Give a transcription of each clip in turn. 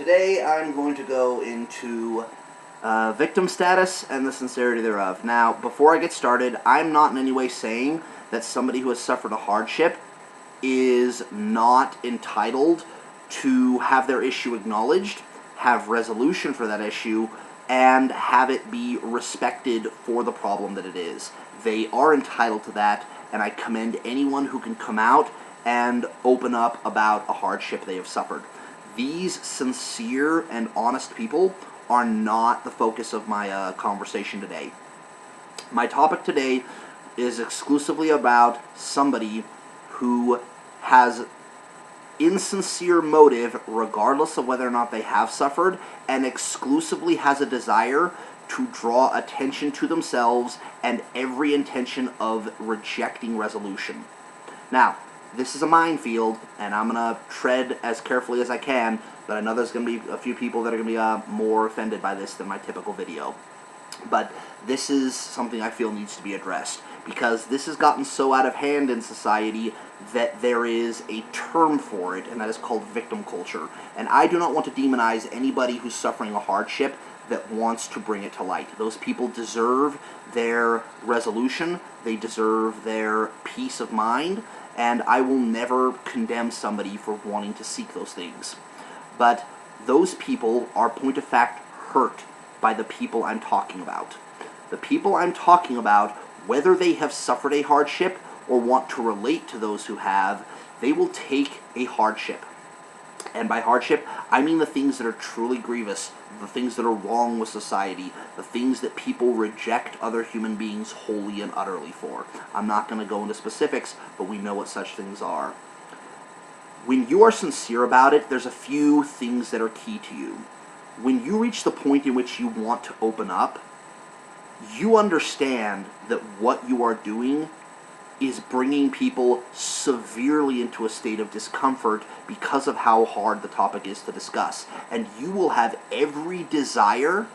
Today I'm going to go into victim status and the sincerity thereof. Now, before I get started, I'm not in any way saying that somebody who has suffered a hardship is not entitled to have their issue acknowledged, have resolution for that issue, and have it be respected for the problem that it is. They are entitled to that, and I commend anyone who can come out and open up about a hardship they have suffered. These sincere and honest people are not the focus of my conversation today. My topic today is exclusively about somebody who has insincere motive, regardless of whether or not they have suffered, and exclusively has a desire to draw attention to themselves and every intention of rejecting resolution. Now, this is a minefield, and I'm going to tread as carefully as I can, but I know there's going to be a few people that are going to be more offended by this than my typical video. But this is something I feel needs to be addressed, because this has gotten so out of hand in society that there is a term for it, and that is called victim culture. And I do not want to demonize anybody who's suffering a hardship that wants to bring it to light. Those people deserve their resolution, they deserve their peace of mind, and I will never condemn somebody for wanting to seek those things. But those people are, point of fact, hurt by the people I'm talking about. The people I'm talking about, whether they have suffered a hardship or want to relate to those who have, they will take a hardship. And by hardship, I mean the things that are truly grievous, the things that are wrong with society, the things that people reject other human beings wholly and utterly for. I'm not going to go into specifics, but we know what such things are. When you are sincere about it, there's a few things that are key to you. When you reach the point in which you want to open up, you understand that what you are doing is bringing people severely into a state of discomfort because of how hard the topic is to discuss. And you will have every desire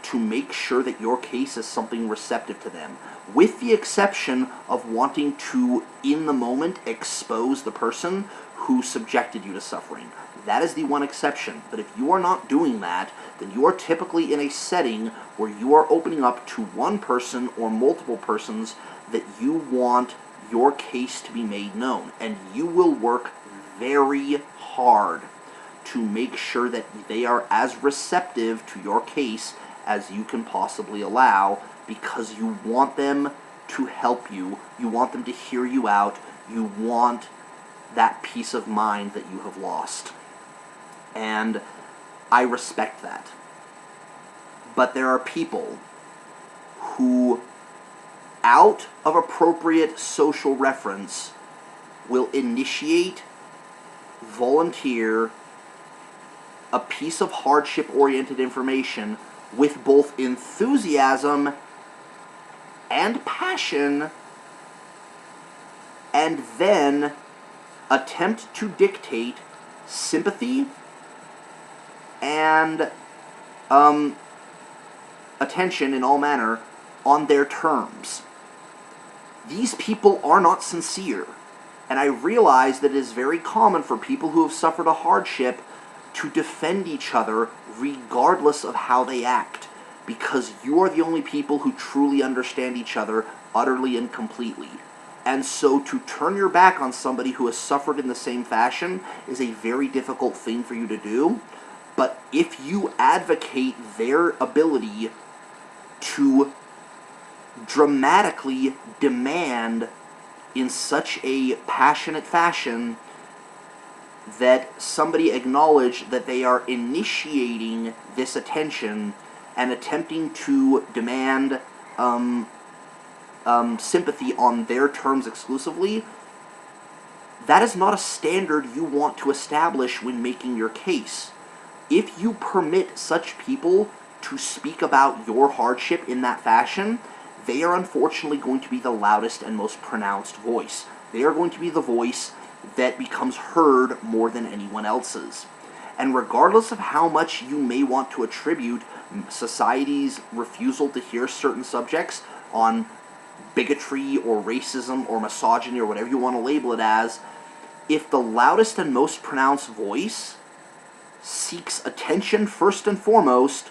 to make sure that your case is something receptive to them, with the exception of wanting to, in the moment, expose the person who subjected you to suffering. That is the one exception. But if you are not doing that, then you are typically in a setting where you are opening up to one person or multiple persons that you want your case to be made known. And you will work very hard to make sure that they are as receptive to your case as you can possibly allow, because you want them to help you, you want them to hear you out, you want that peace of mind that you have lost. And I respect that. But there are people who, out of appropriate social reference, will initiate, volunteer a piece of hardship-oriented information with both enthusiasm and passion, and then attempt to dictate sympathy and attention in all manner on their terms. These people are not sincere, and I realize that it is very common for people who have suffered a hardship to defend each other regardless of how they act, because you are the only people who truly understand each other utterly and completely. And so to turn your back on somebody who has suffered in the same fashion is a very difficult thing for you to do. But if you advocate their ability to dramatically demand in such a passionate fashion that somebody acknowledge that they are initiating this attention and attempting to demand sympathy on their terms exclusively, that is not a standard you want to establish when making your case. If you permit such people to speak about your hardship in that fashion, they are unfortunately going to be the loudest and most pronounced voice. They are going to be the voice that becomes heard more than anyone else's. And regardless of how much you may want to attribute society's refusal to hear certain subjects on bigotry or racism or misogyny or whatever you want to label it as, if the loudest and most pronounced voice seeks attention first and foremost,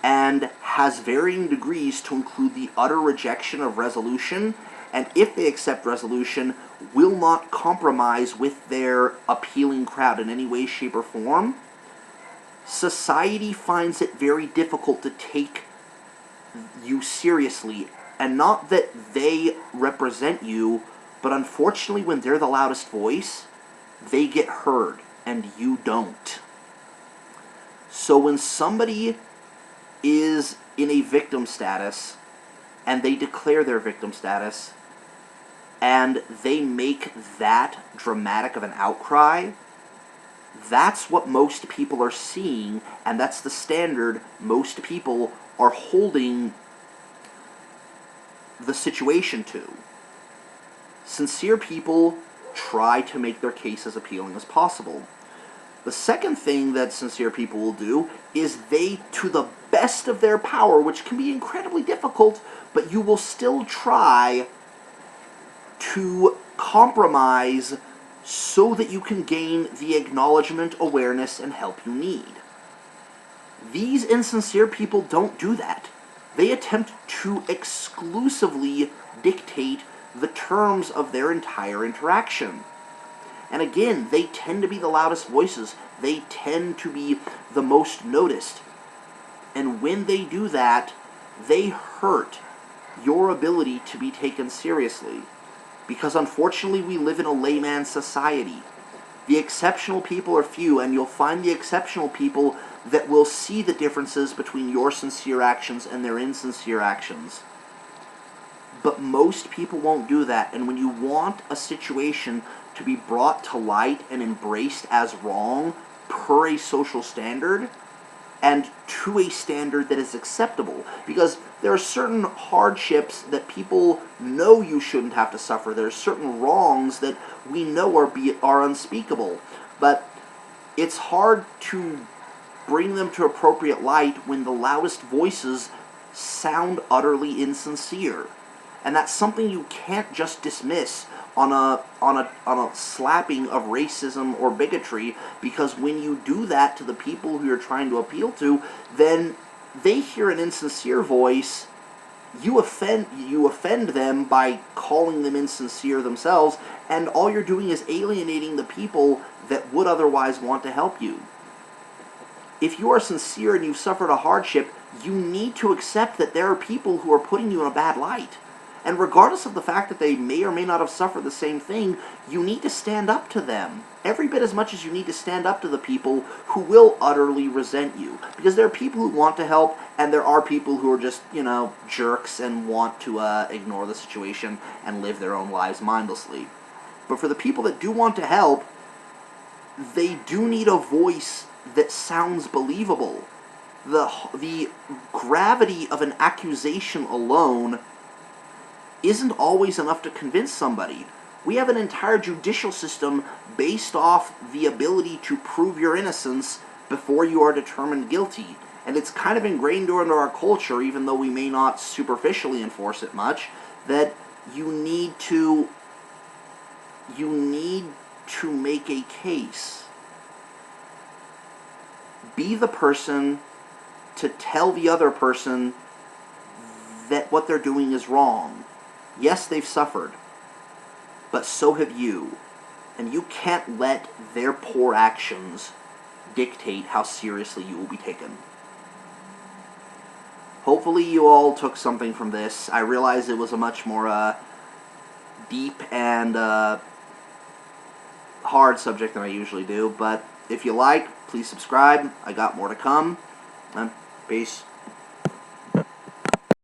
and has varying degrees to include the utter rejection of resolution, and if they accept resolution, will not compromise with their appealing crowd in any way, shape, or form, society finds it very difficult to take you seriously. And not that they represent you, but unfortunately when they're the loudest voice, they get heard and you don't. So when somebody is in a victim status and they declare their victim status and they make that dramatic of an outcry, that's what most people are seeing, and that's the standard most people are holding the situation to. Sincere people try to make their case as appealing as possible. The second thing that sincere people will do is they, to the best of their power, which can be incredibly difficult, but you will still try to compromise so that you can gain the acknowledgement, awareness, and help you need. These insincere people don't do that. They attempt to exclusively dictate the terms of their entire interaction. And again, they tend to be the loudest voices. They tend to be the most noticed. And when they do that, they hurt your ability to be taken seriously. Because unfortunately, we live in a layman society. The exceptional people are few, and you'll find the exceptional people that will see the differences between your sincere actions and their insincere actions. But most people won't do that, and when you want a situation to be brought to light and embraced as wrong per a social standard, and to a standard that is acceptable, because there are certain hardships that people know you shouldn't have to suffer. There are certain wrongs that we know are unspeakable, but it's hard to bring them to appropriate light when the loudest voices sound utterly insincere. And that's something you can't just dismiss on a slapping of racism or bigotry, because when you do that to the people who you're trying to appeal to, then they hear an insincere voice, you offend them by calling them insincere themselves, and all you're doing is alienating the people that would otherwise want to help you. If you are sincere and you've suffered a hardship, you need to accept that there are people who are putting you in a bad light. And regardless of the fact that they may or may not have suffered the same thing, you need to stand up to them. Every bit as much as you need to stand up to the people who will utterly resent you. Because there are people who want to help, and there are people who are just, jerks and want to ignore the situation and live their own lives mindlessly. But for the people that do want to help, they do need a voice that sounds believable. The gravity of an accusation alone isn't always enough to convince somebody. We have an entire judicial system based off the ability to prove your innocence before you are determined guilty. And it's kind of ingrained into our culture, even though we may not superficially enforce it much, that you need to make a case. Be the person to tell the other person that what they're doing is wrong. Yes, they've suffered, but so have you. And you can't let their poor actions dictate how seriously you will be taken. Hopefully you all took something from this. I realize it was a much more deep and hard subject than I usually do, but if you like, please subscribe. I got more to come. Peace.